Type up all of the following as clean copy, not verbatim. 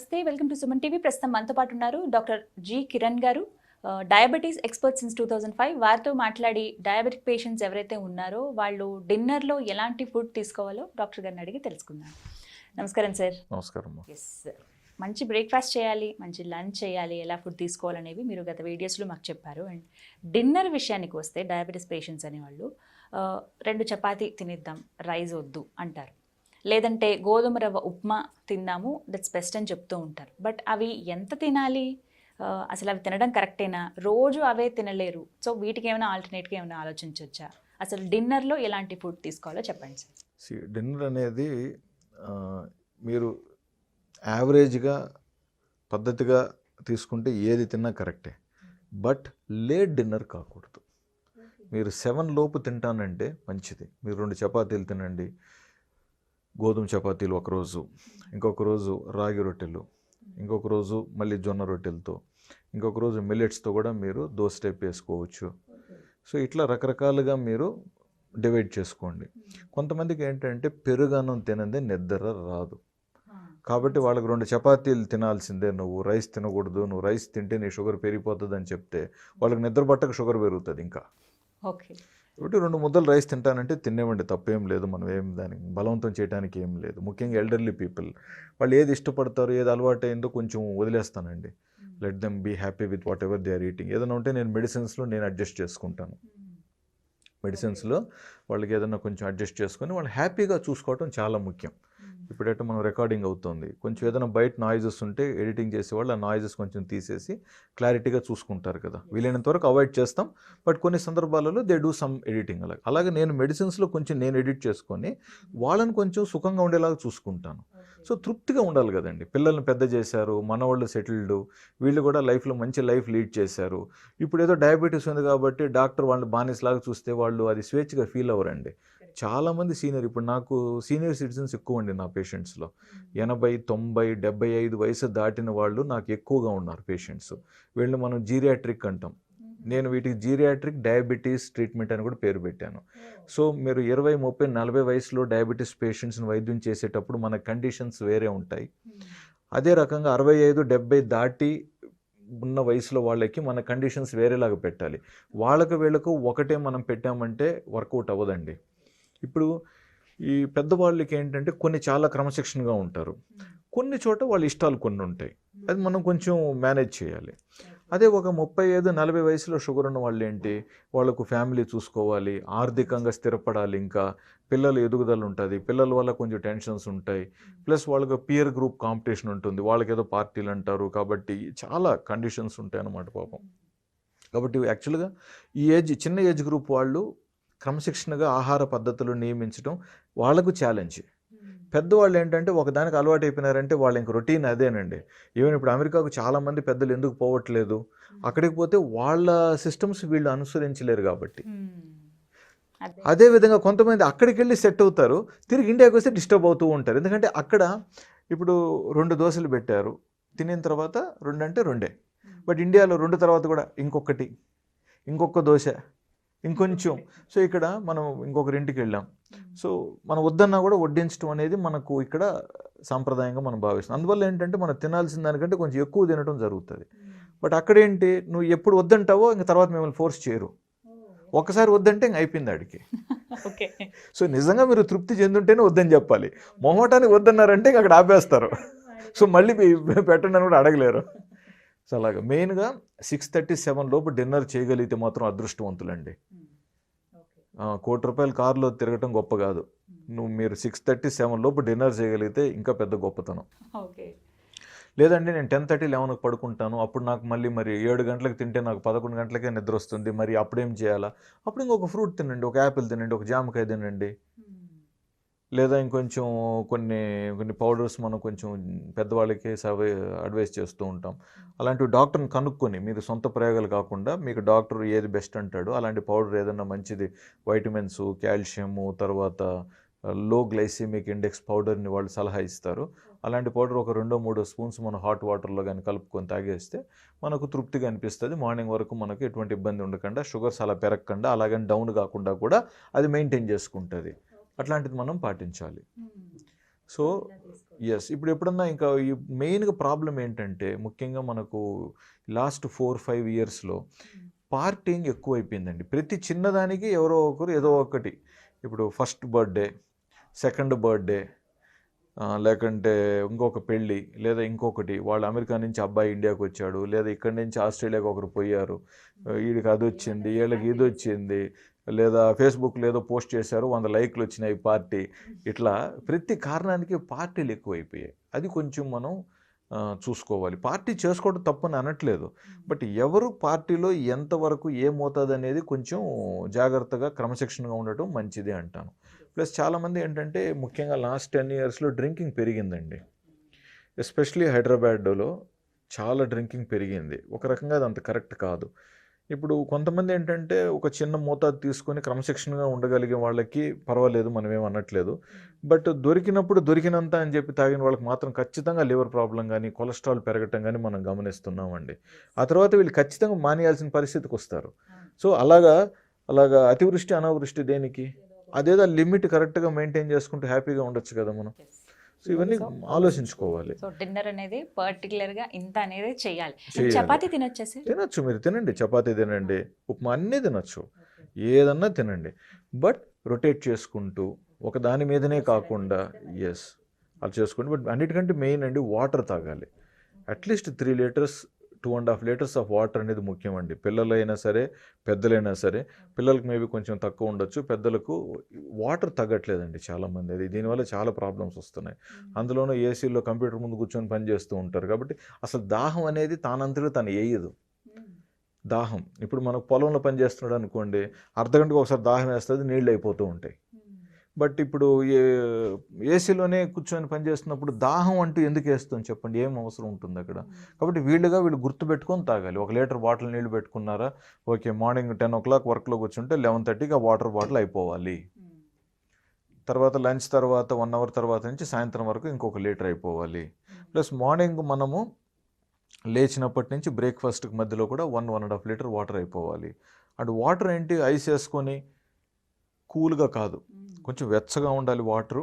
నమస్తే, welcome to Suman TV. ప్రస్తుతం మనతో పాటు ఉన్నారు డాక్టర్ జి కిరణ్ గారు, డయాబెటీస్ ఎక్స్పర్ట్ సిన్స్ 2005. వారితో మాట్లాడి డయాబెటిక్ పేషెంట్స్ ఎవరైతే ఉన్నారో వాళ్ళు డిన్నర్లో ఎలాంటి ఫుడ్ తీసుకోవాలో డాక్టర్ గారిని అడిగి తెలుసుకుందాం. నమస్కారం సార్. నమస్కారం. ఎస్ సార్, మంచి బ్రేక్ఫాస్ట్ చేయాలి, మంచి లంచ్ చేయాలి, ఎలా ఫుడ్ తీసుకోవాలనేవి మీరు గత వీడియోస్లో మాకు చెప్పారు. అండ్ డిన్నర్ విషయానికి వస్తే డయాబెటీస్ పేషెంట్స్ అనేవాళ్ళు 2 చపాతీ తినిద్దాం, రైస్ వద్దు అంటారు. లేదంటే గోధుమ రవ్వ ఉప్మా తిందాము, దట్స్ బెస్ట్ అని చెప్తూ ఉంటారు. బట్ అవి ఎంత తినాలి, అసలు అవి తినడం కరెక్టేనా? రోజు అవే తినలేరు. సో వీటికి ఏమైనా ఆల్టర్నేట్గా ఏమైనా ఆలోచించవచ్చా? అసలు డిన్నర్లో ఎలాంటి ఫుడ్ తీసుకోవాలో చెప్పండి సార్. డిన్నర్ అనేది మీరు యావరేజ్గా పద్ధతిగా తీసుకుంటే ఏది తిన్నా కరెక్టే. బట్ లేట్ డిన్నర్ కాకూడదు. మీరు 7 లోపు తింటానంటే మంచిది. మీరు 2 చపాతీలు తినండి, గోధుమ చపాతీలు ఒకరోజు, ఇంకొక రోజు రాగి రొట్టెలు, ఇంకొక రోజు మళ్ళీ జొన్న రొట్టెలతో, ఇంకొక రోజు మిల్లెట్స్తో కూడా మీరు దోశ టైప్ వేసుకోవచ్చు. సో ఇట్లా రకరకాలుగా మీరు డివైడ్ చేసుకోండి. కొంతమందికి ఏంటంటే పెరుగన్నం తినందే నిద్ర రాదు, కాబట్టి వాళ్ళకి 2 చపాతీలు తినాల్సిందే, నువ్వు రైస్ తినకూడదు, నువ్వు రైస్ తింటే నీ షుగర్ పెరిగిపోతుంది అని చెప్తే వాళ్ళకి నిద్ర పట్టక షుగర్ పెరుగుతుంది ఇంకా. ఓకే, కాబట్టి 2 ముద్దలు రైస్ తింటానంటే తినేవండి, తప్పేం లేదు. మనం ఏం దానికి బలవంతం చేయడానికి ఏం లేదు. ముఖ్యంగా ఎల్డర్లీ పీపుల్ వాళ్ళు ఏది ఇష్టపడతారో, ఏది అలవాటు అయిందో కొంచెం వదిలేస్తానండి. Let them be happy with whatever they are eating. ఏదైనా ఉంటే నేను మెడిసిన్స్లో నేను అడ్జస్ట్ చేసుకుంటాను. మెడిసిన్స్లో వాళ్ళకి ఏదైనా కొంచెం అడ్జస్ట్ చేసుకొని వాళ్ళు హ్యాపీగా చూసుకోవటం చాలా ముఖ్యం. ఇప్పుడైతే మనం రికార్డింగ్ అవుతుంది, కొంచెం ఏదైనా బయట నాయిజెస్ ఉంటే ఎడిటింగ్ చేసేవాళ్ళు ఆ నాయిజెస్ కొంచెం తీసేసి క్లారిటీగా చూసుకుంటారు కదా. వీలైనంత వరకు అవాయిడ్ చేస్తాం, బట్ కొన్ని సందర్భాలలో దే డూ సమ్ ఎడిటింగ్. అలాగే నేను మెడిసిన్స్లో కొంచెం నేను ఎడిట్ చేసుకొని వాళ్ళని కొంచెం సుఖంగా ఉండేలాగా చూసుకుంటాను. సో తృప్తిగా ఉండాలి కదండి. పిల్లల్ని పెద్ద చేశారు, మనవాళ్ళు సెటిల్డ్, వీళ్ళు కూడా లైఫ్లో మంచి లైఫ్ లీడ్ చేశారు. ఇప్పుడు ఏదో డయాబెటీస్ ఉంది కాబట్టి డాక్టర్ వాళ్ళని బానిసలాగా చూస్తే వాళ్ళు అది స్వేచ్ఛగా ఫీల్ అవ్వరండి. చాలామంది సీనియర్, ఇప్పుడు నాకు సీనియర్ సిటిజన్స్ ఎక్కువ అండి నా పేషెంట్స్లో. 80, 90, 75 వయసు దాటిన వాళ్ళు నాకు ఎక్కువగా ఉన్నారు పేషెంట్స్. వీళ్ళని మనం జీరియాట్రిక్ అంటాం. నేను వీటికి జీరియాట్రిక్ డయాబెటీస్ ట్రీట్మెంట్ అని కూడా పేరు పెట్టాను. సో మీరు 20, 30, 40 వయసులో డయాబెటీస్ పేషెంట్స్ని వైద్యం చేసేటప్పుడు మన కండిషన్స్ వేరే ఉంటాయి. అదే రకంగా 65, 70 దాటి ఉన్న వయసులో వాళ్ళకి మన కండిషన్స్ వేరేలాగా పెట్టాలి. వాళ్ళకు వీళ్ళకు ఒకటే మనం పెట్టామంటే వర్కౌట్ అవ్వదండి. ఇప్పుడు ఈ పెద్దవాళ్ళకి ఏంటంటే కొన్ని చాలా క్రమశిక్షణగా ఉంటారు, కొన్ని చోట వాళ్ళ ఇష్టాలు కొన్ని ఉంటాయి, అది మనం కొంచెం మేనేజ్ చేయాలి. అదే ఒక 35, 40 వయసులో షుగర్ ఉన్న వాళ్ళు ఏంటి, వాళ్ళకు ఫ్యామిలీ చూసుకోవాలి, ఆర్థికంగా స్థిరపడాలి, ఇంకా పిల్లల ఎదుగుదల ఉంటుంది, పిల్లల వల్ల కొంచెం టెన్షన్స్ ఉంటాయి, ప్లస్ వాళ్ళకు పియర్ గ్రూప్ కాంపిటీషన్ ఉంటుంది, వాళ్ళకి ఏదో పార్టీలు అంటారు, కాబట్టి చాలా కండిషన్స్ ఉంటాయి అన్నమాట పాపం. కాబట్టి యాక్చువల్గా ఈ చిన్న ఏజ్ గ్రూప్ వాళ్ళు క్రమశిక్షణగా ఆహార పద్ధతులు నియమించడం వాళ్ళకు ఛాలెంజ్. పెద్దవాళ్ళు ఏంటంటే ఒకదానికి అలవాటు అయిపోయినారంటే వాళ్ళు ఇంక రొటీన్ అదేనండి. ఈవెన్ ఇప్పుడు అమెరికాకు చాలామంది పెద్దలు ఎందుకు పోవట్లేదు, అక్కడికి పోతే వాళ్ళ సిస్టమ్స్ వీళ్ళు అనుసరించలేరు కాబట్టి. అదేవిధంగా కొంతమంది అక్కడికి వెళ్ళి సెట్ అవుతారు, తిరిగి ఇండియాకి వస్తే డిస్టర్బ్ అవుతూ ఉంటారు. ఎందుకంటే అక్కడ ఇప్పుడు 2 దోశలు పెట్టారు, తినిన తర్వాత 2 అంటే 2, బట్ ఇండియాలో 2 తర్వాత కూడా ఇంకొకటి, ఇంకొక దోశ, ఇంకొంచెం. సో ఇక్కడ మనం ఇంకొకరింటికి వెళ్ళాం, సో మనం వద్దన్నా కూడా వడ్డించడం అనేది మనకు ఇక్కడ సాంప్రదాయంగా మనం భావిస్తాం. అందువల్ల ఏంటంటే మనం తినాల్సిన దానికంటే కొంచెం ఎక్కువ తినడం జరుగుతుంది. బట్ అక్కడేంటి, నువ్వు ఎప్పుడు వద్దంటావో ఇంక తర్వాత మిమ్మల్ని ఫోర్స్ చేయరు. ఒకసారి వద్దంటే ఇంక అయిపోయింది ఆడికి. సో నిజంగా మీరు తృప్తి చెందుంటేనే వద్దని చెప్పాలి. మొహమాటానికి వద్దన్నారంటే ఇంక అక్కడ ఆపేస్తారు. సో మళ్ళీ పెట్టండి అని కూడా అడగలేరు. సో అలాగా మెయిన్గా 6:30, 7 లోపు డిన్నర్ చేయగలిగితే మాత్రం అదృష్టవంతులండి. ₹1,00,00,000 కారులో తిరగటం గొప్ప కాదు, మీరు 6:30, 7 లోపు డిన్నర్ చేయగలిగితే ఇంకా పెద్ద గొప్పతనం. లేదండి నేను 10:30, 11కి పడుకుంటాను, అప్పుడు నాకు మళ్ళీ 7 గంటలకు తింటే నాకు 11 గంటలకే నిద్ర వస్తుంది, మరి అప్పుడేం చేయాలా? అప్పుడు ఇంకొక ఫ్రూట్ తినండి, ఒక యాపిల్ తినండి, ఒక జామకాయ తినండి, లేదా ఇంకొంచెం కొన్ని పౌడర్స్ మనం కొంచెం పెద్దవాళ్ళకి అడ్వైస్ చేస్తూ ఉంటాం. అలాంటివి డాక్టర్ని కనుక్కొని, మీరు సొంత ప్రయోగాలు కాకుండా మీకు డాక్టర్ ఏది బెస్ట్ అంటాడో అలాంటి పౌడర్ ఏదైనా మంచిది, వైటమిన్స్, కాల్షియము, తర్వాత లో గ్లైసెమిక్ ఇండెక్స్ పౌడర్ని వాళ్ళు సలహా ఇస్తారు. అలాంటి పౌడర్ ఒక 2-3 స్పూన్స్ మనం హాట్ వాటర్లో కానీ కలుపుకొని తాగేస్తే మనకు తృప్తిగా అనిపిస్తుంది. మార్నింగ్ వరకు మనకు ఎటువంటి ఇబ్బంది ఉండకుండా, షుగర్స్ అలా పెరగకుండా, అలాగని డౌన్ కాకుండా కూడా అది మెయింటైన్ చేసుకుంటుంది. అట్లాంటిది మనం పాటించాలి. So yes. ఇప్పుడు ఎప్పుడన్నా ఇంకా ఈ మెయిన్‌గా ప్రాబ్లమ్ ఏంటంటే, ముఖ్యంగా మనకు లాస్ట్ 4, 5 ఇయర్స్‌లో పార్టీయింగ్ ఎక్కువైపోయిందండి. ప్రతి చిన్నదానికి ఎవరో ఒకరు ఏదో ఒకటి. ఇప్పుడు ఫస్ట్ బర్త్‌డే, సెకండ్ బర్త్‌డే, లేకంటే ఇంకొక పెళ్ళి, లేదా ఇంకొకటి వాళ్ళు అమెరికా నుంచి అబ్బాయి ఇండియాకి వచ్చాడు, లేదా ఇక్కడి నుంచి ఆస్ట్రేలియాకి ఒకరు పోయారు. ఈడికి అదొచ్చింది, వీళ్ళకి ఇదొచ్చింది, లేదా ఫేస్‌బుక్‌లో ఏదో పోస్ట్ చేశారు, 100 లైక్‌లు వచ్చినాయి పార్టీ. ఇట్లా ప్రతి కారణానికి పార్టీలు ఎక్కువైపోయాయి. అది కొంచెం మనం చూసుకోవాలి. పార్టీ చేసుకోవడం తప్పని అనట్లేదు. బట్ ఎవరు పార్టీలో ఎంతవరకు ఏ మోతాదు అనేది కొంచెం జాగ్రత్తగా క్రమశిక్షణగా ఉండటం మంచిది అంటాను. ప్లస్ చాలామంది ఏంటంటే ముఖ్యంగా లాస్ట్ 10 ఇయర్స్‌లో డ్రింకింగ్ పెరిగిందండి. ఎస్పెషల్లీ హైదరాబాద్‌లో చాలా డ్రింకింగ్ పెరిగింది. ఒక రకంగా అది అంత కరెక్ట్ కాదు. ఇప్పుడు కొంతమంది ఏంటంటే ఒక చిన్న మోతాదు తీసుకొని క్రమశిక్షణగా ఉండగలిగే వాళ్ళకి పర్వాలేదు, మనమేం అనట్లేదు. బట్ దొరికినప్పుడు దొరికినంత అని చెప్పి తాగిన వాళ్ళకి మాత్రం ఖచ్చితంగా లివర్ ప్రాబ్లం గానీ, కొలెస్ట్రాల్ పెరగటం గానీ మనం గమనిస్తున్నామండి. ఆ తర్వాత వీళ్ళు ఖచ్చితంగా మానేయాల్సిన పరిస్థితికి వస్తారు. సో అలాగా అతివృష్టి, అనావృష్టి దేనికి? అదేదో లిమిట్ కరెక్ట్‌గా మెయింటైన్ చేసుకుంటూ హ్యాపీగా ఉండొచ్చు కదా మనం. సో ఇవన్నీ ఆలోచించుకోవాలి. సో డిన్నర్ అనేది పర్టికులర్గా ఇంత అనేది చేయాలి. చేయాలి. చపాతీ తినొచ్చా సార్? తినొచ్చు, మీరు తినండి. చపాతీ తినండి, ఉప్మా అన్నీ తినొచ్చు. ఏదన్నా తినండి. బట్ రొటేట్ చేసుకుంటూ ఒక దాని మీదనే కాకుండా యెస్. అలా చేసుకోండి. బట్ అన్నిటికంటే మెయిన్ అండి వాటర్ తాగాలి. At least 3 litres, 2½ litres of water అనేది ముఖ్యమండి. పిల్లలైనా సరే, పెద్దలైనా సరే. పిల్లలకి మేబీ కొంచెం తక్కువ ఉండొచ్చు. పెద్దలకు వాటర్ తగ్గట్లేదండి చాలామంది. దీనివల్ల చాలా ప్రాబ్లమ్స్ వస్తున్నాయి. అందులోనూ ఏసీలో కంప్యూటర్ ముందు కూర్చొని పని చేస్తూ ఉంటారు. కాబట్టి అసలు దాహం అనేది తానంతట తాను ఎయ్యదు. దాహం ఇప్పుడు మనకు పొలంలో పని చేస్తున్నాడు అనుకోండి, అర్ధగంటకు ఒకసారి దాహం వేస్తుంది, నీళ్ళు అయిపోతూ ఉంటాయి. బట్ ఇప్పుడు ఏసీలోనే కూర్చొని పని చేస్తున్నప్పుడు దాహం అంటూ ఎందుకు వేస్తుంది చెప్పండి? ఏం అవసరం ఉంటుంది అక్కడ? కాబట్టి వీళ్ళు గుర్తుపెట్టుకొని తాగాలి. 1 లీటర్ బాటిల్ నీళ్లు పెట్టుకున్నారా, ఓకే, మార్నింగ్ 10 o'clock వర్క్లో కూర్చుంటే 11:30కి ఆ వాటర్ బాటిల్ అయిపోవాలి. తర్వాత లంచ్ తర్వాత 1 అవర్ తర్వాత నుంచి సాయంత్రం వరకు ఇంకొక లీటర్ అయిపోవాలి. ప్లస్ మార్నింగ్ మనము లేచినప్పటి నుంచి బ్రేక్ఫాస్ట్కి మధ్యలో కూడా 1-1.5 లీటర్ వాటర్ అయిపోవాలి. అండ్ వాటర్ ఏంటి, ఐస్ వేసుకొని కూల్గా కాదు, కొంచెం వెచ్చగా ఉండాలి వాటరు.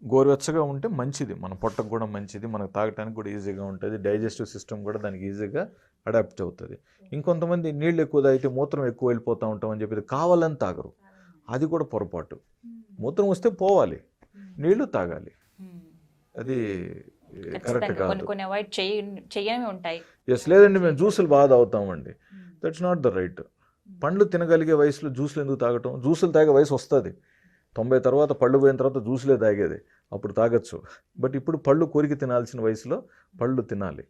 గోరువెచ్చగా ఉంటే మంచిది, మన పొట్టకు కూడా మంచిది, మనకు తాగడానికి కూడా ఈజీగా ఉంటుంది, డైజెస్టివ్ సిస్టమ్ కూడా దానికి ఈజీగా అడాప్ట్ అవుతుంది. ఇంకొంతమంది నీళ్ళు ఎక్కువ తాగితే మూత్రం ఎక్కువ వెళ్ళిపోతూ ఉంటాం అని చెప్పి కావాలని తాగరు. అది కూడా పొరపాటు. మూత్రం వస్తే పోవాలి, నీళ్లు తాగాలి. అది కరెక్ట్ కాదు. కొన్ని అవాయిడ్ చేయని ఉంటాయి. ఎస్. లేదండి, మేము జ్యూసులు బాగా తాగుతామండి. That's not the right. పండ్లు తినగలిగే వయసులో జ్యూసులు ఎందుకు తాగటం? జ్యూసులు తాగే వయసు వస్తుంది. 90 తర్వాత పళ్ళు పోయిన తర్వాత జ్యూసులే తాగేది, అప్పుడు తాగొచ్చు. బట్ ఇప్పుడు పళ్ళు కొరికి తినాల్సిన వయసులో పళ్ళు తినాలి.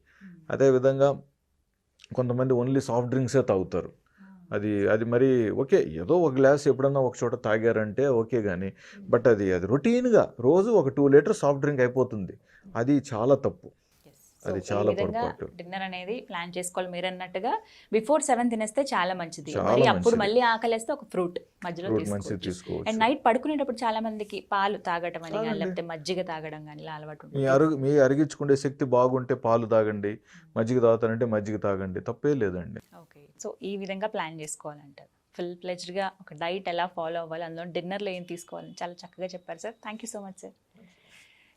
అదేవిధంగా కొంతమంది ఓన్లీ సాఫ్ట్ డ్రింక్సే తాగుతారు. అది మరి ఓకే, ఏదో ఒక గ్లాస్ ఎప్పుడన్నా ఒక చోట తాగారంటే ఓకే, కానీ బట్ అది రొటీన్గా రోజు ఒక 2 లీటర్ సాఫ్ట్ డ్రింక్ అయిపోతుంది. అది చాలా తప్పు, అది చాలా పొరపాటు. డిన్నర్ అనేది ప్లాన్ చేసుకోవాలి. మీరు అన్నట్టుగా బిఫోర్ 7 తినేస్తే చాలా మంచిది. చాలా మరి అప్పుడు మంచిది. మళ్ళీ ఆకలేస్తే ఒక ఫ్రూట్ మధ్యలో మంచిది తీసుకోవచ్చు. తీసుకోవచ్చు. అండ్ నైట్ పడుకునేటప్పుడు చాలా మందికి పాలు తాగడం అని కానీ, తాగండి. లేకపోతే మజ్జిగ తాగడం కానీ ఇలా అలవాటు మీ ఉంటుంది. అరిగించుకునే శక్తి బాగుంటే పాలు తాగండి, మజ్జిగ తాగుతానంటే మజ్జిగ తాగండి, తప్పే లేదండి. ఓకే, సో ఈ విధంగా ప్లాన్ చేసుకోవాలంటారు. ఫుల్ ప్లెజ్డ్గా ఒక డైట్ ఎలా ఫాలో అవ్వాలి, అందులో డిన్నర్లో ఏం తీసుకోవాలని చాలా చక్కగా చెప్పారు sir. Thank you so much sir.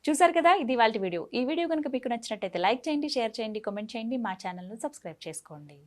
చూసారు కదా, ఇది ఇవాల్టి వీడియో. ఈ వీడియో కనుక మీకు నచ్చినట్టయితే లైక్ చేయండి, షేర్ చేయండి, కామెంట్ చేయండి, మా ఛానల్ను సబ్స్క్రైబ్ చేసుకోండి.